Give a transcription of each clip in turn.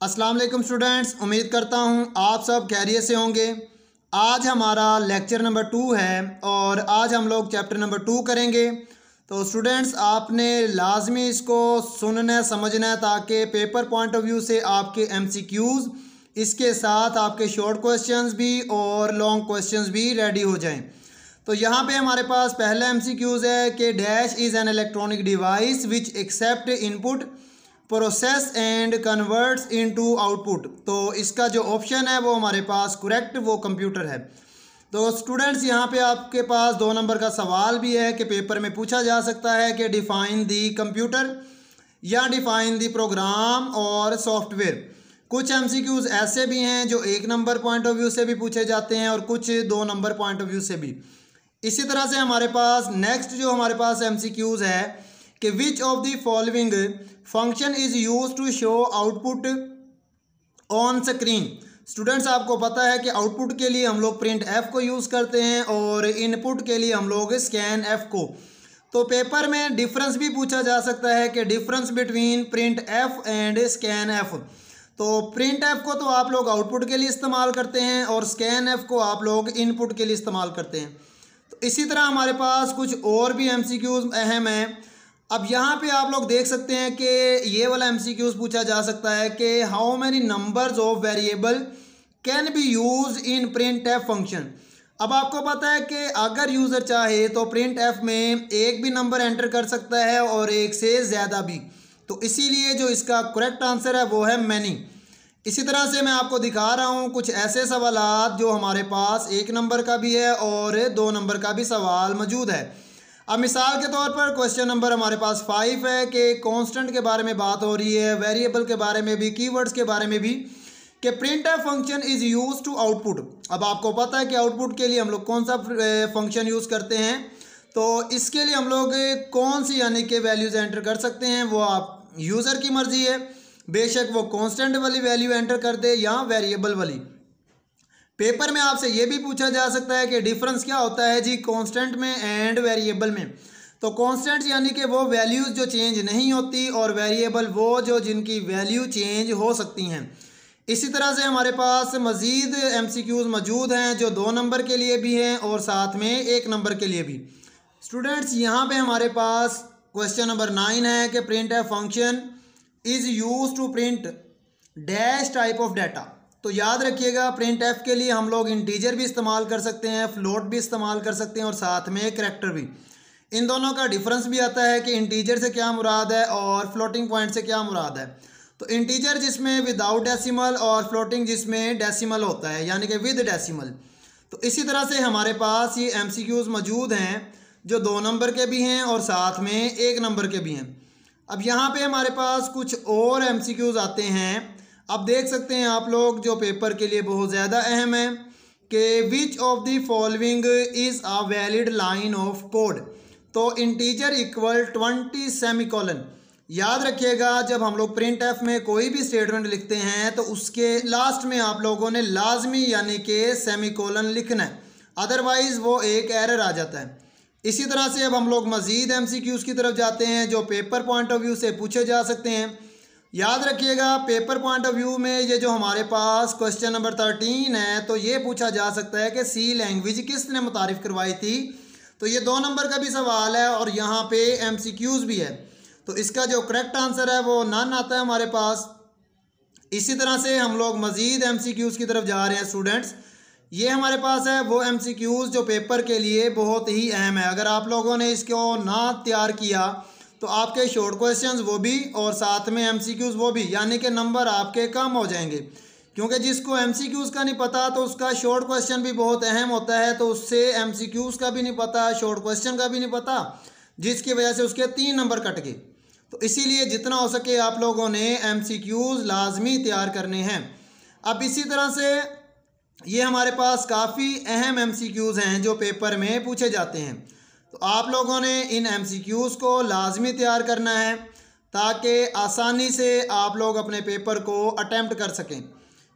अस्सलाम वालेकुम स्टूडेंट्स, उम्मीद करता हूँ आप सब खैरियत से होंगे। आज हमारा लेक्चर नंबर 2 है और आज हम लोग चैप्टर नंबर 2 करेंगे। तो स्टूडेंट्स आपने लाजमी इसको सुनना है, समझना है, ताकि पेपर पॉइंट ऑफ व्यू से आपके MCQs इसके साथ आपके शॉर्ट क्वेश्चंस भी और लॉन्ग क्वेश्चंस भी रेडी हो जाएं। तो यहाँ पे हमारे पास पहला MCQs है कि dash is an electronic device which accept input process and converts into output. तो इसका जो ऑप्शन है वो हमारे पास करेक्ट वो कंप्यूटर है। तो स्टूडेंट्स यहाँ पे आपके पास 2 नंबर का सवाल भी है कि पेपर में पूछा जा सकता है कि डिफाइन दी कंप्यूटर या डिफाइन दी प्रोग्राम और सॉफ्टवेयर। कुछ MCQs ऐसे भी हैं जो 1 नंबर पॉइंट ऑफ व्यू से भी पूछे जाते हैं और कुछ 2 नंबर पॉइंट ऑफ व्यू से भी। इसी तरह से हमारे पास नेक्स्ट जो हमारे पास MCQs है कि which of the following function is use to show output on screen. Students आपको पता है कि आउटपुट के लिए हम लोग प्रिंट एफ को यूज़ करते हैं और इनपुट के लिए हम लोग स्कैन एफ को। तो पेपर में डिफरेंस भी पूछा जा सकता है कि difference between print F and scan F. तो प्रिंट एफ को तो आप लोग आउटपुट के लिए इस्तेमाल करते हैं और स्कैन एफ को आप लोग इनपुट के लिए इस्तेमाल करते हैं। तो इसी तरह हमारे पास कुछ और भी MCQs अहम हैं। अब यहाँ पे आप लोग देख सकते हैं कि ये वाला MCQs पूछा जा सकता है कि how many numbers of variable can be use in print F function. अब आपको पता है कि अगर यूज़र चाहे तो प्रिंट एफ में एक भी नंबर एंटर कर सकता है और एक से ज़्यादा भी। तो इसीलिए जो इसका करेक्ट आंसर है वो है मैनी। इसी तरह से मैं आपको दिखा रहा हूँ कुछ ऐसे सवालात जो हमारे पास 1 नंबर का भी है और 2 नंबर का भी सवाल मौजूद है। अब मिसाल के तौर पर क्वेश्चन नंबर हमारे पास 5 है कि कांस्टेंट के बारे में बात हो रही है, वेरिएबल के बारे में भी, कीवर्ड्स के बारे में भी, कि print F function is use to output. अब आपको पता है कि आउटपुट के लिए हम लोग कौन सा फंक्शन यूज़ करते हैं। तो इसके लिए हम लोग कौन सी यानी कि वैल्यूज़ एंटर कर सकते हैं वो आप यूज़र की मर्ज़ी है। बेशक वो कांस्टेंट वाली वैल्यू एंटर कर दे या वेरिएबल वाली। पेपर में आपसे ये भी पूछा जा सकता है कि डिफरेंस क्या होता है जी कांस्टेंट में एंड वेरिएबल में। तो कांस्टेंट यानी कि वो वैल्यूज़ जो चेंज नहीं होती और वेरिएबल वो जो जिनकी वैल्यू चेंज हो सकती हैं। इसी तरह से हमारे पास मज़ीद MCQs मौजूद हैं जो 2 नंबर के लिए भी हैं और साथ में 1 नंबर के लिए भी। स्टूडेंट्स यहाँ पे हमारे पास क्वेश्चन नंबर 9 है कि print F function is use to print dash type of data. तो याद रखिएगा प्रिंट एफ के लिए हम लोग इंटीजर भी इस्तेमाल कर सकते हैं, फ्लोट भी इस्तेमाल कर सकते हैं और साथ में करैक्टर भी। इन दोनों का डिफरेंस भी आता है कि इंटीजर से क्या मुराद है और फ्लोटिंग पॉइंट से क्या मुराद है। तो इंटीजर जिसमें विदाउट डेसिमल और फ्लोटिंग जिसमें डेसिमल होता है यानी कि विद डेसिमल। तो इसी तरह से हमारे पास ये MCQs मौजूद हैं जो 2 नंबर के भी हैं और साथ में 1 नंबर के भी हैं। अब यहाँ पे हमारे पास कुछ और MCQs आते हैं। अब देख सकते हैं आप लोग जो पेपर के लिए बहुत ज़्यादा अहम है कि which of the following is a valid line of code. तो इंटीजर इक्वल 20 सेमीकोलन। याद रखिएगा जब हम लोग प्रिंट एफ में कोई भी स्टेटमेंट लिखते हैं तो उसके लास्ट में आप लोगों ने लाजमी यानी कि सेमीकोलन लिखना है, अदरवाइज़ वो एक एरर आ जाता है। इसी तरह से अब हम लोग मज़ीद MCQs की तरफ जाते हैं जो पेपर पॉइंट ऑफ व्यू से पूछे जा सकते हैं। याद रखिएगा पेपर पॉइंट ऑफ व्यू में ये जो हमारे पास क्वेश्चन नंबर 13 है तो ये पूछा जा सकता है कि सी लैंग्वेज किसने मुतारिफ़ करवाई थी। तो ये 2 नंबर का भी सवाल है और यहाँ पे MCQs भी है। तो इसका जो करेक्ट आंसर है वो नन आता है हमारे पास। इसी तरह से हम लोग मज़ीद MCQs की तरफ जा रहे हैं स्टूडेंट्स। ये हमारे पास है वो MCQs जो पेपर के लिए बहुत ही अहम है। अगर आप लोगों ने इसको ना तैयार किया तो आपके शॉर्ट क्वेश्चंस वो भी और साथ में MCQs वो भी, यानी कि नंबर आपके कम हो जाएंगे। क्योंकि जिसको MCQs का नहीं पता तो उसका शॉर्ट क्वेश्चन भी बहुत अहम होता है, तो उससे MCQs का भी नहीं पता, शॉर्ट क्वेश्चन का भी नहीं पता, जिसकी वजह से उसके 3 नंबर कट गए। तो इसीलिए जितना हो सके आप लोगों ने MCQs लाजमी तैयार करने हैं। अब इसी तरह से ये हमारे पास काफ़ी अहम MCQs हैं जो पेपर में पूछे जाते हैं। तो आप लोगों ने इन MCQs को लाजमी तैयार करना है ताकि आसानी से आप लोग अपने पेपर को अटैम्प्ट कर सकें।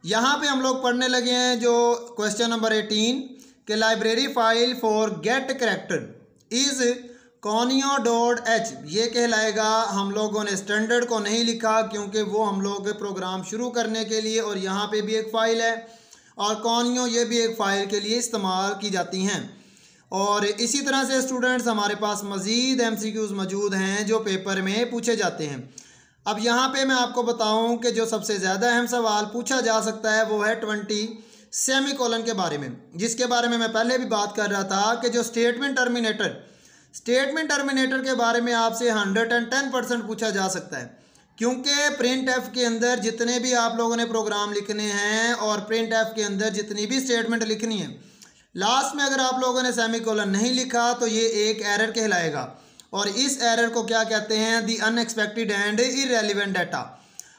यहाँ पे हम लोग पढ़ने लगे हैं जो क्वेश्चन नंबर 18 कि library file for get character is conio dot H ये कहलाएगा। हम लोगों ने स्टैंडर्ड को नहीं लिखा क्योंकि वो हम लोग प्रोग्राम शुरू करने के लिए, और यहाँ पे भी एक फ़ाइल है, और कॉनियो ये भी एक फ़ाइल के लिए इस्तेमाल की जाती हैं। और इसी तरह से स्टूडेंट्स हमारे पास मज़ीद MCQs मौजूद हैं जो पेपर में पूछे जाते हैं। अब यहाँ पे मैं आपको बताऊँ कि जो सबसे ज़्यादा अहम सवाल पूछा जा सकता है वो है 20 सेमीकोलन के बारे में, जिसके बारे में मैं पहले भी बात कर रहा था कि जो स्टेटमेंट टर्मिनेटर के बारे में आपसे 110% पूछा जा सकता है, क्योंकि प्रिंट एफ के अंदर जितने भी आप लोगों ने प्रोग्राम लिखने हैं और प्रिंट एफ के अंदर जितनी भी स्टेटमेंट लिखनी है, लास्ट में अगर आप लोगों ने सेमीकोलन नहीं लिखा तो ये एक एरर कहलाएगा। और इस एरर को क्या कहते हैं? दी अनएक्सपेक्टेड एंड इररेलेवेंट डाटा।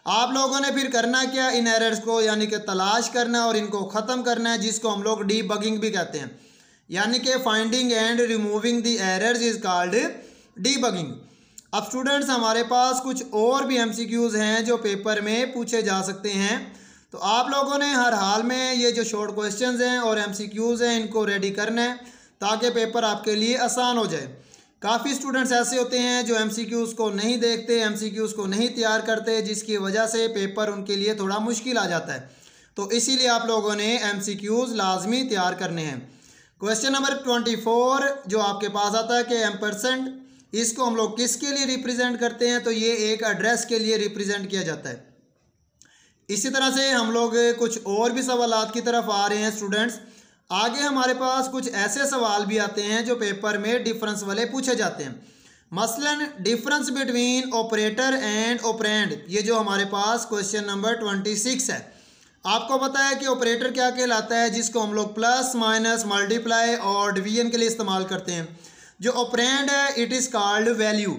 आप लोगों ने फिर करना क्या? इन एरर्स को यानी कि तलाश करना और इनको ख़त्म करना है, जिसको हम लोग डीबगिंग भी कहते हैं, यानी कि finding and removing the errors is called debugging. अब स्टूडेंट्स हमारे पास कुछ और भी MCQs हैं जो पेपर में पूछे जा सकते हैं, तो आप लोगों ने हर हाल में ये जो शॉर्ट क्वेश्चंस हैं और MCQs हैं इनको रेडी करना है ताकि पेपर आपके लिए आसान हो जाए। काफ़ी स्टूडेंट्स ऐसे होते हैं जो MCQs को नहीं देखते, MCQs को नहीं तैयार करते, जिसकी वजह से पेपर उनके लिए थोड़ा मुश्किल आ जाता है। तो इसीलिए आप लोगों ने MCQs लाजमी तैयार करने हैं। क्वेश्चन नंबर 24 जो आपके पास आता है कि एम्परसेंट, इसको हम लोग किसके लिए रिप्रेजेंट करते हैं? तो ये एक एड्रेस के लिए रिप्रेजेंट किया जाता है। इसी तरह से हम लोग कुछ और भी सवालात की तरफ आ रहे हैं स्टूडेंट्स। आगे हमारे पास कुछ ऐसे सवाल भी आते हैं जो पेपर में डिफरेंस वाले पूछे जाते हैं। मसलन difference between operator and operand, ये जो हमारे पास क्वेश्चन नंबर 26 है। आपको पता है कि ऑपरेटर क्या कहलाता है, जिसको हम लोग प्लस माइनस मल्टीप्लाई और डिवीजन के लिए इस्तेमाल करते हैं। जो ऑपरेंड है इट इज़ कॉल्ड वैल्यू।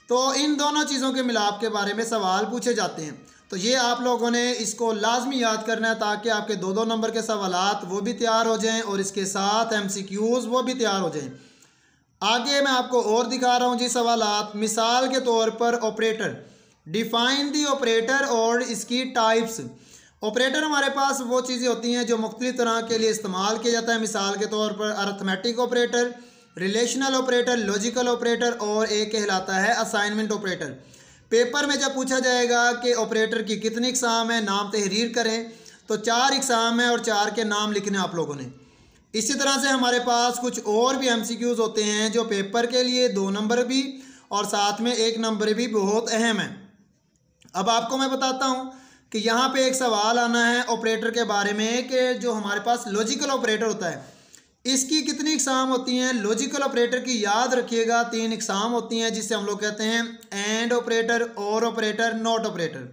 तो इन दोनों चीज़ों के मिलाप के बारे में सवाल पूछे जाते हैं, तो ये आप लोगों ने इसको लाजमी याद करना है ताकि आपके 2-2 नंबर के सवालात वो भी तैयार हो जाएं और इसके साथ MCQs वो भी तैयार हो जाएं। आगे मैं आपको और दिखा रहा हूँ जी सवालात। मिसाल के तौर पर ऑपरेटर, डिफाइन दी ऑपरेटर और इसकी टाइप्स। ऑपरेटर हमारे पास वो चीज़ें होती हैं जो मुख्तलिफ तरह के लिए इस्तेमाल किया जाता है। मिसाल के तौर पर arithmetic operator, relational operator, logical operator और एक कहलाता है असाइनमेंट ऑपरेटर। पेपर में जब पूछा जाएगा कि ऑपरेटर की कितनी इकसाम है, नाम तहरीर करें, तो 4 इकसाम है और 4 के नाम लिखने आप लोगों ने। इसी तरह से हमारे पास कुछ और भी MCQs होते हैं जो पेपर के लिए 2 नंबर भी और साथ में 1 नंबर भी बहुत अहम है। अब आपको मैं बताता हूँ कि यहाँ पे एक सवाल आना है ऑपरेटर के बारे में कि जो हमारे पास लॉजिकल ऑपरेटर होता है इसकी कितनी इकसाम होती हैं। लॉजिकल ऑपरेटर की याद रखिएगा 3 इकसाम होती हैं, जिससे हम लोग कहते हैं एंड ऑपरेटर, और ऑपरेटर, नॉट ऑपरेटर।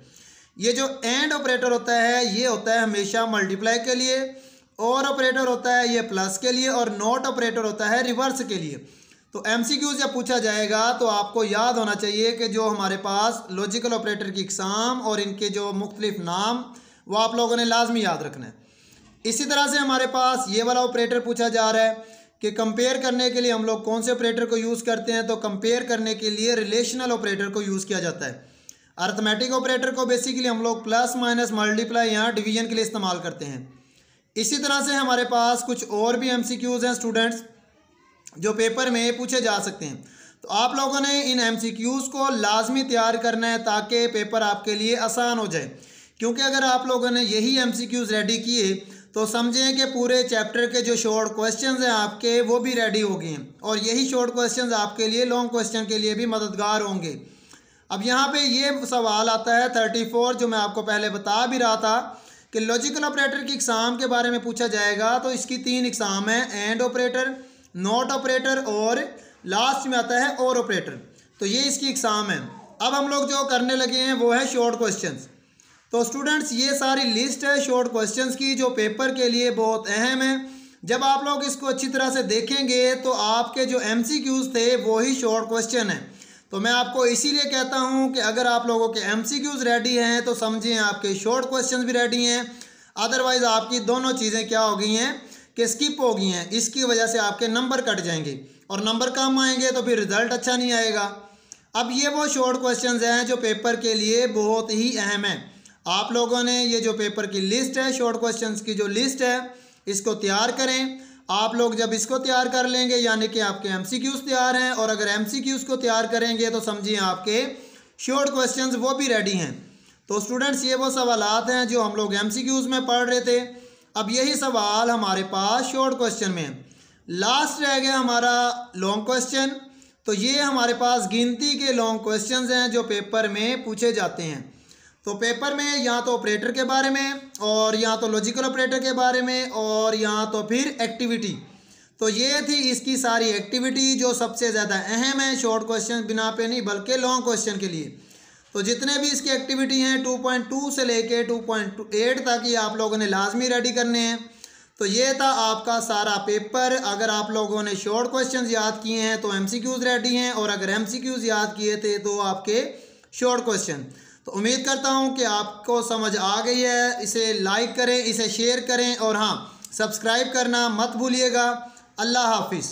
ये जो एंड ऑपरेटर होता है ये होता है हमेशा मल्टीप्लाई के लिए, और ऑपरेटर होता है ये प्लस के लिए, और नॉट ऑपरेटर होता है रिवर्स के लिए। तो MCQ जब पूछा जाएगा तो आपको याद होना चाहिए कि जो हमारे पास लॉजिकल ऑपरेटर की इकसाम और इनके जो मुख्तलिफ नाम वो आप लोगों ने लाजमी याद रखना है। इसी तरह से हमारे पास ये वाला ऑपरेटर पूछा जा रहा है कि कंपेयर करने के लिए हम लोग कौन से ऑपरेटर को यूज़ करते हैं। तो कंपेयर करने के लिए रिलेशनल ऑपरेटर को यूज़ किया जाता है। अरिथमेटिक ऑपरेटर को बेसिकली हम लोग प्लस माइनस मल्टीप्लाई या डिवीजन के लिए इस्तेमाल करते हैं। इसी तरह से हमारे पास कुछ और भी MCQs हैं स्टूडेंट्स जो पेपर में पूछे जा सकते हैं। तो आप लोगों ने इन MCQs को लाजमी तैयार करना है ताकि पेपर आपके लिए आसान हो जाए, क्योंकि अगर आप लोगों ने यही MCQs रेडी किए तो समझें कि पूरे चैप्टर के जो शॉर्ट क्वेश्चंस हैं आपके वो भी रेडी हो गए हैं, और यही शॉर्ट क्वेश्चंस आपके लिए लॉन्ग क्वेश्चन के लिए भी मददगार होंगे। अब यहाँ पे ये सवाल आता है 34 जो मैं आपको पहले बता भी रहा था कि लॉजिकल ऑपरेटर की इकसाम के बारे में पूछा जाएगा। तो इसकी 3 इकसाम है, एंड ऑपरेटर, नॉट ऑपरेटर और लास्ट में आता है और ऑपरेटर। तो ये इसकी इकसाम है। अब हम लोग जो करने लगे हैं वो है शॉर्ट क्वेश्चंस। तो स्टूडेंट्स ये सारी लिस्ट है शॉर्ट क्वेश्चंस की जो पेपर के लिए बहुत अहम है। जब आप लोग इसको अच्छी तरह से देखेंगे तो आपके जो MCQs थे वो ही शॉर्ट क्वेश्चन है। तो मैं आपको इसीलिए कहता हूं कि अगर आप लोगों के MCQs रेडी हैं तो समझें आपके शॉर्ट क्वेश्चंस भी रेडी हैं, अदरवाइज़ आपकी दोनों चीज़ें क्या हो गई हैं कि स्किप हो गई हैं। इसकी वजह से आपके नंबर कट जाएंगे और नंबर कम आएंगे तो फिर रिज़ल्ट अच्छा नहीं आएगा। अब ये वो शॉर्ट क्वेश्चंस हैं जो पेपर के लिए बहुत ही अहम है। आप लोगों ने ये जो पेपर की लिस्ट है शॉर्ट क्वेश्चंस की जो लिस्ट है इसको तैयार करें। आप लोग जब इसको तैयार कर लेंगे यानी कि आपके एमसीक्यूज़ तैयार हैं, और अगर एमसीक्यूज़ को तैयार करेंगे तो समझिए आपके शॉर्ट क्वेश्चंस वो भी रेडी हैं। तो स्टूडेंट्स ये वो सवालात हैं जो हम लोग एमसीक्यूज़ में पढ़ रहे थे। अब यही सवाल हमारे पास शॉर्ट क्वेश्चन में है। लास्ट रह गया हमारा लॉन्ग क्वेश्चन। तो ये हमारे पास गिनती के लॉन्ग क्वेश्चंस हैं जो पेपर में पूछे जाते हैं। तो पेपर में या तो ऑपरेटर के बारे में, और या तो लॉजिकल ऑपरेटर के बारे में, और या तो फिर एक्टिविटी। तो ये थी इसकी सारी एक्टिविटी जो सबसे ज़्यादा अहम है, शॉर्ट क्वेश्चन बिना पे नहीं बल्कि लॉन्ग क्वेश्चन के लिए। तो जितने भी इसकी एक्टिविटी हैं 2.2 से लेके 2.8 तक ये आप लोगों ने लाजमी रेडी करने हैं। तो ये था आपका सारा पेपर। अगर आप लोगों ने शॉर्ट क्वेश्चंस याद किए हैं तो एमसीक्यूज़ रेडी हैं, और अगर एमसीक्यूज़ याद किए थे तो आपके शॉर्ट क्वेश्चन। तो उम्मीद करता हूँ कि आपको समझ आ गई है। इसे लाइक करें, इसे शेयर करें, और हाँ, सब्सक्राइब करना मत भूलिएगा। अल्लाह हाफिज़।